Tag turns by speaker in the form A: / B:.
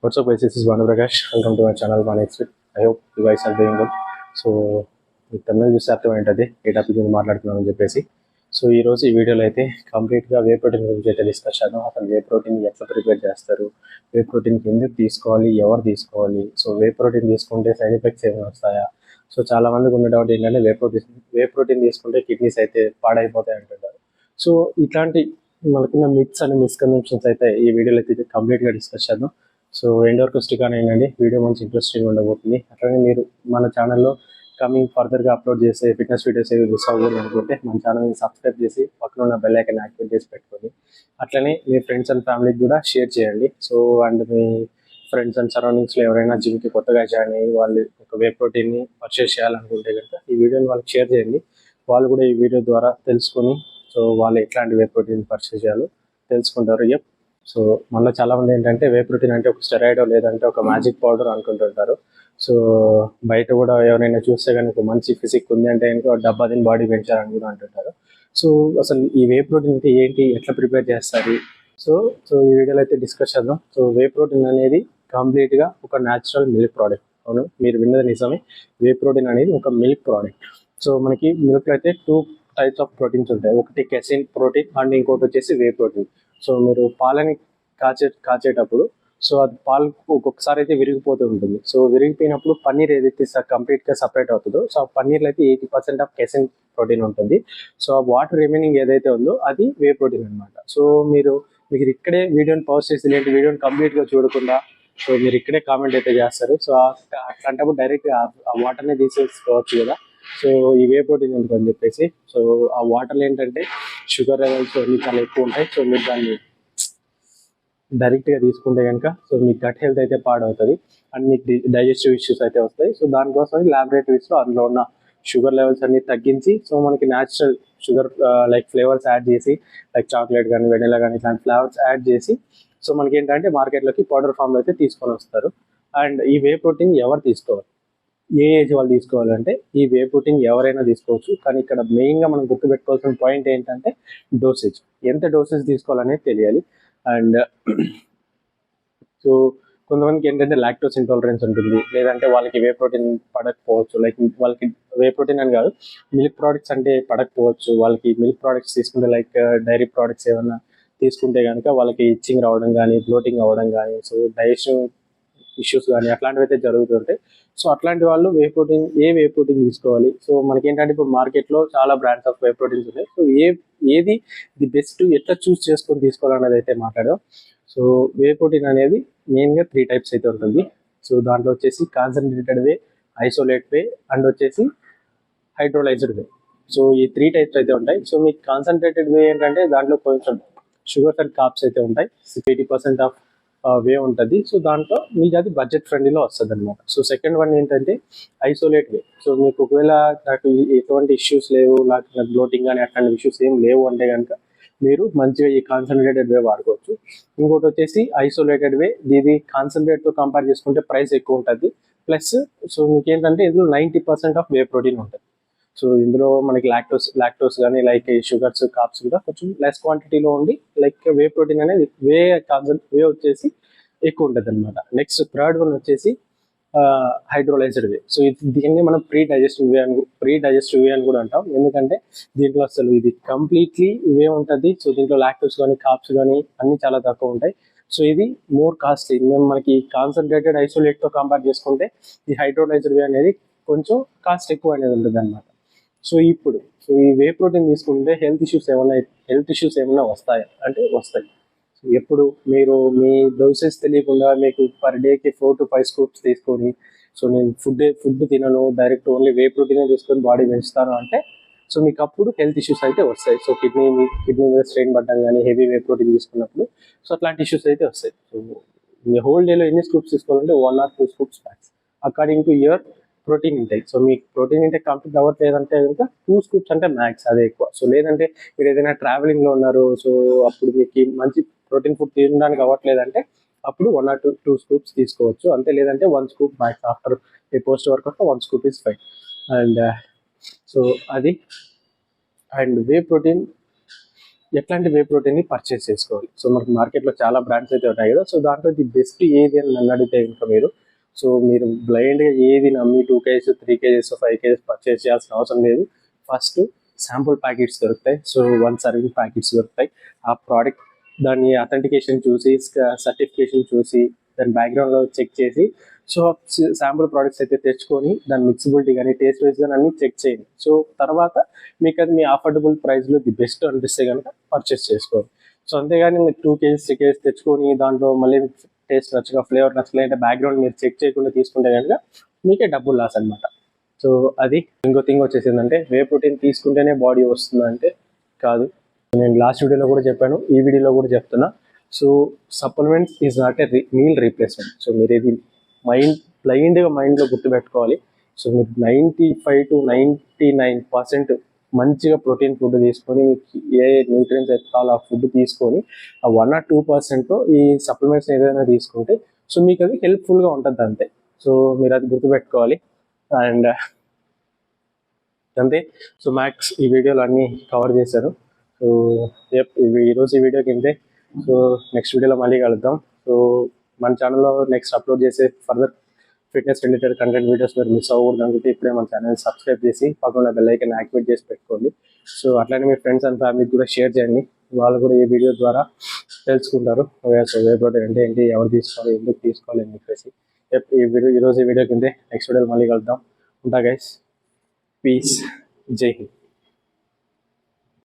A: What's up guys, this is Banu Prakash. Welcome to my channel Banexfit. I hope you guys are doing good. So ఈ తమిళ చూస్తే అర్థమైంటుంది ఏ topic మీద మాట్లాడుతున్నామని చెప్పేసి. So ఈరోజు ఈ వీడియోలో అయితే కంప్లీట్గా వే ప్రోటీన్ గురించి అయితే డిస్కస్ చేద్దాం. అసలు వే ప్రోటీన్ ఎట్లా ప్రిపేర్ చేస్తారు, వే ప్రోటీన్ ఎందుకు తీసుకోవాలి, ఎవరు తీసుకోవాలి, సో వే ప్రోటీన్ తీసుకుంటే సైడ్ ఎఫెక్ట్స్ ఏమైనా వస్తాయా. సో చాలా మందికి ఉన్న డౌట్ ఏంటంటే వే ప్రోటీన్ తీసుకుంటే కిడ్నీస్ అయితే పాడైపోతాయి అంటుంటారు. సో ఇట్లాంటి మనకున్న మిత్స్ అండ్ మిస్కన్సెప్షన్స్ అయితే ఈ వీడియోలో అయితే కంప్లీట్గా డిస్కస్ చేద్దాం. సో ఎండ్ వరకు స్టిక్ అనేయండి, వీడియో మంచి ఇంట్రెస్టింగ్ ఉండబోతుంది. అట్లానే మీరు మన ఛానల్లో కమింగ్ ఫర్దర్గా అప్లోడ్ చేసే ఫిట్నెస్ వీడియోస్ ఏవి మిస్ అవ్వకూడదు అనుకుంటే మన ఛానల్ని సబ్స్క్రైబ్ చేసి పక్కన ఉన్న బెల్ ఐకాన్ యాక్టివేట్ చేసి పెట్టుకోండి. అట్లనే మీ ఫ్రెండ్స్ అండ్ ఫ్యామిలీకి కూడా షేర్ చేయండి. సో అండ్ మీ ఫ్రెండ్స్ అండ్ సరౌండింగ్స్లో ఎవరైనా జిమ్కి కొత్తగా జాయిన్ అయ్యి వాళ్ళు ఒక వే ప్రోటీన్ని పర్చేస్ చేయాలనుకుంటే కనుక ఈ వీడియోని వాళ్ళకి షేర్ చేయండి. వాళ్ళు కూడా ఈ వీడియో ద్వారా తెలుసుకొని సో వాళ్ళు ఎట్లాంటి వే ప్రోటీన్ పర్చేస్ చేయాలో తెలుసుకుంటారు. సో మనలో చాలా మంది ఏంటంటే వే ప్రోటీన్ అంటే ఒక స్టెరాయిడ్ లేదంటే ఒక మ్యాజిక్ పౌడర్ అనుకుంటుంటారు. సో బయట కూడా ఎవరైనా చూస్తే కనుక మంచి ఫిజిక్ ఉంది అంటే కనుక డబ్బా తిని బాడీ పెంచాలని కూడా అంటుంటారు. సో అసలు ఈ వే ప్రోటీన్ అంటే ఏంటి, ఎట్లా ప్రిపేర్ చేస్తారు, సో ఈ వీడియోలో అయితే డిస్కస్ చేద్దాం. సో వే ప్రోటీన్ అనేది కంప్లీట్గా ఒక న్యాచురల్ మిల్క్ ప్రోడక్ట్. అవును, మీరు విన్నది నిజమే, వే ప్రోటీన్ అనేది ఒక మిల్క్ ప్రోడక్ట్. సో మనకి మిల్క్లో అయితే 2 టైప్స్ ఆఫ్ ప్రోటీన్స్ ఉంటాయి. ఒకటి కెసిన్ ప్రోటీన్ అండ్ ఇంకోటి వచ్చేసి వే ప్రోటీన్. సో మీరు పాలని కాచేటప్పుడు సో అది పాలు ఒక్కొక్కసారి అయితే విరిగిపోతూ ఉంటుంది. సో విరిగిపోయినప్పుడు పన్నీర్ ఏదైతే కంప్లీట్గా సపరేట్ అవుతుందో సో ఆ పన్నీర్లో అయితే 80% ఆఫ్ కెసిన్ ప్రోటీన్ ఉంటుంది. సో ఆ వాటర్ రిమైనింగ్ ఏదైతే ఉందో అది వే ప్రోటీన్ అనమాట. సో మీరు ఇక్కడే వీడియోని పాజ్ చేసి ఇలాంటి వీడియోని కంప్లీట్గా చూడకుండా సో మీరు ఇక్కడే కామెంట్ అయితే చేస్తారు. సో అట్లాంటప్పుడు డైరెక్ట్ ఆ వాటర్నే తీసేసుకోవచ్చు కదా. సో ఈ వే ప్రోటీన్ ఎందుకు అని చెప్పేసి, సో ఆ వాటర్లో ఏంటంటే షుగర్ లెవెల్స్ అన్ని చాలా ఎక్కువ ఉంటాయి. సో మీరు దాన్ని డైరెక్ట్గా తీసుకుంటే కనుక సో మీ గట్ హెల్త్ అయితే పాడవుతుంది అండ్ మీకు డైజెస్టివ్ ఇష్యూస్ అయితే వస్తాయి. సో దానికోసం ల్యాబొరేటరీస్లో అందులో ఉన్న షుగర్ లెవెల్స్ అన్ని తగ్గించి సో మనకి natural sugar like flavours add చేసి లైక్ చాక్లెట్ కానీ వెనిలా కానీ ఇట్లాంటి ఫ్లేవర్స్ యాడ్ చేసి సో మనకి ఏంటంటే మార్కెట్లోకి పౌడర్ ఫామ్లో అయితే తీసుకొని వస్తారు. అండ్ ఈ వే ప్రోటీన్ ఎవరు తీసుకోవాలి, ఏ ఏజ్ వాళ్ళు తీసుకోవాలంటే ఈ వే ప్రోటీన్ ఎవరైనా తీసుకోవచ్చు. కానీ ఇక్కడ మెయిన్గా మనం గుర్తుపెట్టుకోవాల్సిన పాయింట్ ఏంటంటే డోసేజ్, ఎంత డోసేజ్ తీసుకోవాలనేది తెలియాలి. అండ్ సో కొంతమందికి ఏంటంటే లాక్టోస్ ఇంటాలరెన్స్ ఉంటుంది, లేదంటే వాళ్ళకి వే ప్రోటీన్ పడకపోవచ్చు. లైక్ వాళ్ళకి వే ప్రోటీన్ అని కాదు, మిల్క్ ప్రోడక్ట్స్ అంటే పడకపోవచ్చు. వాళ్ళకి మిల్క్ ప్రోడక్ట్స్ తీసుకుంటే లైక్ డైరీ ప్రోడక్ట్స్ ఏమైనా తీసుకుంటే కనుక వాళ్ళకి ఇచ్చింగ్ రావడం కానీ, బ్లోటింగ్ అవ్వడం కానీ, సో డైజెషన్ ఇష్యూస్ కానీ అట్లాంటివి అయితే జరుగుతుంటాయి. సో అట్లాంటి వాళ్ళు వే ప్రోటీన్ తీసుకోవాలి. సో మనకి ఏంటంటే ఇప్పుడు మార్కెట్లో చాలా బ్రాండ్స్ ఆఫ్ వే ప్రోటీన్స్ ఉన్నాయి. సో ఏది ది బెస్ట్, ఎట్లా చూస్ చేసుకొని తీసుకోవాలనేది అయితే మాట్లాడాం. సో వే ప్రోటీన్ అనేది మెయిన్గా 3 టైప్స్ అయితే ఉంటుంది. సో దాంట్లో వచ్చేసి concentrated way, isolate way and వచ్చేసి హైడ్రోలైజ్డ్ వే. సో ఈ 3 టైప్స్ అయితే ఉంటాయి. సో మీకు కాన్సన్ట్రేటెడ్ వే ఏంటంటే దాంట్లో కొంచెం షుగర్స్ అండ్ కార్బ్స్ అయితే ఉంటాయి. 80% ఆఫ్ వే ఉంటుంది. సో దాంట్లో మీకు అది బడ్జెట్ ఫ్రెండ్లీలో వస్తుంది అనమాట. సో సెకండ్ వన్ ఏంటంటే ఐసోలేట్ వే. సో మీకు ఒకవేళ నాకు ఎటువంటి ఇష్యూస్ లేవు, నాకు బ్లోటింగ్ కానీ అట్లాంటి ఇష్యూస్ ఏం లేవు అంటే కనుక మీరు మంచిగా ఈ కాన్సన్ట్రేటెడ్ వే వాడుకోవచ్చు. ఇంకోటి వచ్చేసి ఐసోలేటెడ్ వే. ఇది కాన్సన్ట్రేట్తో కంపేర్ చేసుకుంటే ప్రైస్ ఎక్కువ ఉంటుంది. ప్లస్ సో మీకు ఏంటంటే ఇందులో 90% ఆఫ్ వే ప్రోటీన్ ఉంటుంది. సో ఇందులో మనకి లాక్టోస్ కానీ లైక్ షుగర్స్, కార్బ్స్ కూడా కొంచెం లెస్ క్వాంటిటీలో ఉండి లైక్ వే ప్రోటీన్ అనేది వే వచ్చేసి ఎక్కువ ఉంటుంది అనమాట. నెక్స్ట్ థర్డ్ వన్ వచ్చేసి హైడ్రోలైజ్డ్ వే. సో దీన్ని మనం ప్రీ డైజెస్టివ్ వే అని కూడా అంటాం. ఎందుకంటే దీంట్లో అసలు ఇది కంప్లీట్లీ వే ఉంటుంది. సో దీంట్లో లాక్టోస్ కానీ కార్బ్స్ కానీ అన్ని చాలా తక్కువ ఉంటాయి. సో ఇది మోర్ కాస్ట్లీ. మేము మనకి కాన్సన్ట్రేటెడ్ ఐసోలేట్తో కంపేర్ చేసుకుంటే ఈ హైడ్రోలైజ్డ్ వే అనేది కొంచెం కాస్ట్ ఎక్కువ అనేది ఉంటుంది అనమాట. సో ఈ వే ప్రోటీన్ తీసుకుంటే హెల్త్ ఇష్యూస్ ఏమైనా వస్తాయా అంటే వస్తాయి. ఎప్పుడు మీరు మీ డోసెస్ తెలియకుండా మీకు పర్ డేకి 4 to 5 స్కూప్స్ తీసుకొని సో నేను ఫుడ్ తినను, డైరెక్ట్ ఓన్లీ వే ప్రోటీన్ తీసుకొని బాడీ పెంచుతాను అంటే సో మీకు అప్పుడు హెల్త్ ఇష్యూస్ అయితే వస్తాయి. సో కిడ్నీ మీద స్ట్రెయిన్ పడ్డం కానీ హెవీ వే ప్రోటీన్ తీసుకున్నప్పుడు సో అట్లాంటి ఇష్యూస్ అయితే వస్తాయి. సో మీ హోల్ డేలో ఎన్ని స్కూప్స్ తీసుకోవాలంటే 1 or 2 scoops max according to your protein intake. So మీకు ప్రోటీన్ ఇంటేక్ కంప్లీట్ అవ్వట్లేదంటే కనుక 2 స్కూప్స్ అంటే మ్యాక్స్, అదే ఎక్కువ. సో లేదంటే మీరు ఏదైనా ట్రావెలింగ్లో ఉన్నారు, సో అప్పుడు మీకు మంచి ప్రోటీన్ ఫుడ్ తినడానికి అవ్వట్లేదంటే అప్పుడు 1 or 2 స్కూప్స్ తీసుకోవచ్చు. అంతే, లేదంటే 1 scoop max. After A post workout 1 scoop is fine. And so అది. అండ్ వే ప్రోటీన్ ఎట్లాంటి వే ప్రోటీన్ని పర్చేస్ చేసుకోవాలి. సో మనకు మార్కెట్లో చాలా బ్రాండ్స్ అయితే ఉన్నాయి కదా, సో దాంట్లో ది బెస్ట్ ఏది అని నన్ను అడిగితే ఇంకా మీరు బ్లైండ్గా ఏది నమ్మి 2 kgs 3 kgs 5 kgs పర్చేస్ చేయాల్సిన అవసరం లేదు. ఫస్ట్ శాంపుల్ ప్యాకెట్స్ దొరుకుతాయి, సో 1 సర్వింగ్ ప్యాకెట్స్ దొరుకుతాయి. ఆ ప్రోడక్ట్ దాని అథెంటికేషన్ చూసి, సర్టిఫికేషన్ చూసి, దాని బ్యాక్గ్రౌండ్లో చెక్ చేసి, సో శాంపుల్ ప్రోడక్ట్స్ అయితే తెచ్చుకొని దాని మిక్సిబిలిటీ కానీ టేస్ట్ వైజ్ కానీ అన్ని చెక్ చేయండి. సో తర్వాత మీకు అది మీ అఫోర్డబుల్ ప్రైస్లో ది బెస్ట్ అనిపిస్తే కనుక పర్చేస్ చేసుకోవాలి. సో అంతేగాని మీరు 2 kgs 3 kgs తెచ్చుకొని దాంట్లో మళ్ళీ టేస్ట్ నచ్చగా ఫ్లేవర్ నచ్చలేదంటే బ్యాక్గ్రౌండ్ మీరు చెక్ చేయకుండా తీసుకుంటే కనుక మీకే డబ్బులు లాస్ అనమాట. సో అది ఇంకో థింగ్ వచ్చేసి ఏంటంటే వే ప్రోటీన్ తీసుకుంటేనే బాడీ వస్తుందంటే కాదు. నేను లాస్ట్ వీడియోలో కూడా చెప్పాను, ఈ వీడియోలో కూడా చెప్తున్నా. So supplements is not a meal replacement. So మీరు ఇది బ్లైండ్గా మైండ్లో గుర్తుపెట్టుకోవాలి. సో మీరు 95 to 99% మంచిగా ప్రోటీన్ ఫుడ్ తీసుకొని మీకు ఏ న్యూట్రియన్స్ అయితే కావాలో ఆ ఫుడ్ తీసుకొని ఆ 1 or 2% ఈ సప్లిమెంట్స్ ఏదైనా తీసుకుంటే సో మీకు అది హెల్ప్ఫుల్గా ఉంటుంది అంతే. సో మీరు అది గుర్తుపెట్టుకోవాలి. అండ్ అంతే. సో మ్యాక్స్ ఈ వీడియోలో అన్నీ కవర్ చేశారు. సో ఈరోజు ఈ వీడియోకి ఇంతే. సో నెక్స్ట్ వీడియోలో మళ్ళీ కలుద్దాం. సో మన ఛానల్లో నెక్స్ట్ అప్లోడ్ చేసే further fitness related content videos మీరు మిస్ అవ్వకూడదు అనుకుంటే ఇప్పుడే మన ఛానల్ సబ్స్క్రైబ్ చేసి పక్కన బెల్ ఐకాన్ యాక్టివేట్ చేసి పెట్టుకోండి. సో అట్లానే మీ ఫ్రెండ్స్ అండ్ ఫ్యామిలీకి కూడా షేర్ చేయండి, వాళ్ళు కూడా ఈ వీడియో ద్వారా తెలుసుకుంటారు. సో వే ప్రోటీన్ అంటే ఏంటి, ఎవరు తీసుకోవాలి, ఎందుకు తీసుకోవాలి అని చెప్పేసి. ఈరోజు ఈ వీడియో కిందే. నెక్స్ట్ వీడియోలో మళ్ళీ కలుద్దాం. ఉంటా గైస్. పీస్. జై హింద్.